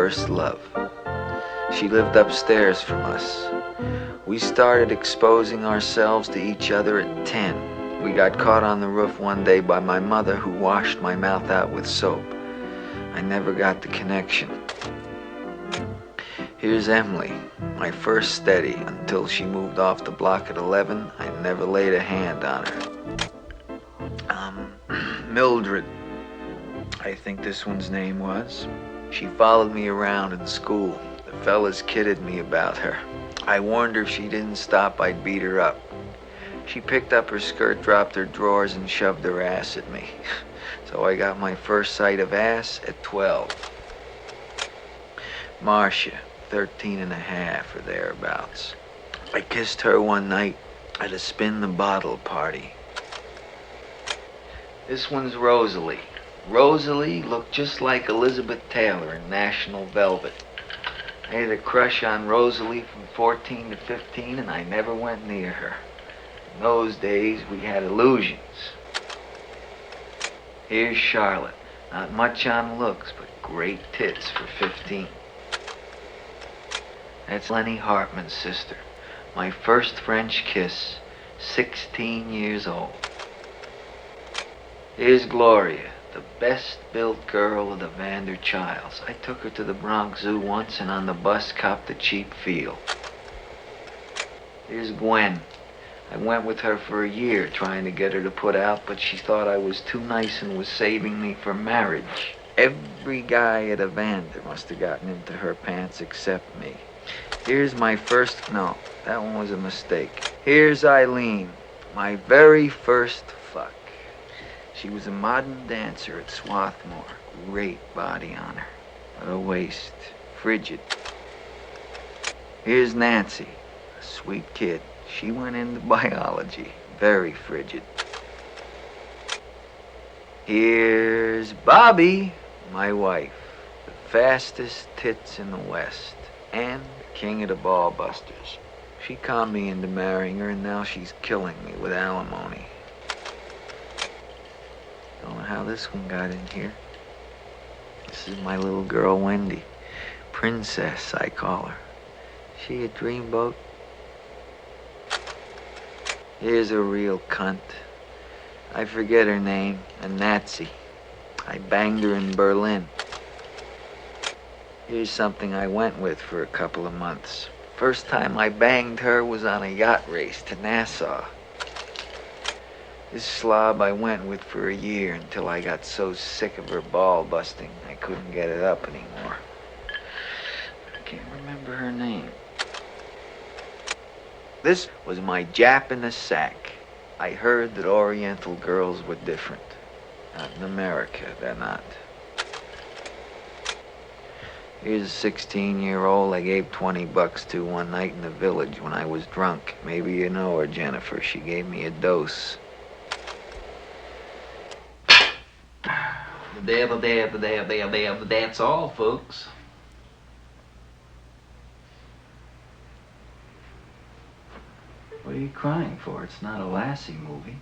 first love. She lived upstairs from us. We started exposing ourselves to each other at 10. We got caught on the roof one day by my mother, who washed my mouth out with soap. I never got the connection. Here's Emily, my first steady. Until she moved off the block at 11, I never laid a hand on her. Mildred, I think this one's name was. She followed me around in school. The fellas kidded me about her. I warned her if she didn't stop, I'd beat her up. She picked up her skirt, dropped her drawers, and shoved her ass at me. So I got my first sight of ass at 12. Marcia, 13 and a half or thereabouts. I kissed her one night at a spin the bottle party. This one's Rosalie. Rosalie looked just like Elizabeth Taylor in National Velvet. I had a crush on Rosalie from 14 to 15, and I never went near her. In those days, we had illusions. Here's Charlotte. Not much on looks, but great tits for 15. That's Lenny Hartman's sister. My first French kiss, 16 years old. Here's Gloria, the best-built girl of the Vanderchilds. I took her to the Bronx Zoo once and on the bus copped a cheap feel. Here's Gwen. I went with her for a year trying to get her to put out, but she thought I was too nice and was saving me for marriage. Every guy at a Vander must have gotten into her pants except me. Here's my first... No, that one was a mistake. Here's Eileen, my very first fuck. She was a modern dancer at Swarthmore. Great body on her. But a waist. Frigid. Here's Nancy, a sweet kid. She went into biology. Very frigid. Here's Bobby, my wife. The fastest tits in the West. And the king of the Ballbusters. She conned me into marrying her, and now she's killing me with alimony. Don't know how this one got in here. This is my little girl, Wendy. Princess, I call her. She a dreamboat? Here's a real cunt. I forget her name, a Nazi. I banged her in Berlin. Here's something I went with for a couple of months. First time I banged her was on a yacht race to Nassau. This slob I went with for a year until I got so sick of her ball busting I couldn't get it up anymore. I can't remember her name. This was my Jap in the sack. I heard that Oriental girls were different. Not in America, they're not. Here's a 16-year-old I gave $20 to one night in the village when I was drunk. Maybe you know her, Jennifer. She gave me a dose. That's all, folks. What are you crying for? It's not a Lassie movie.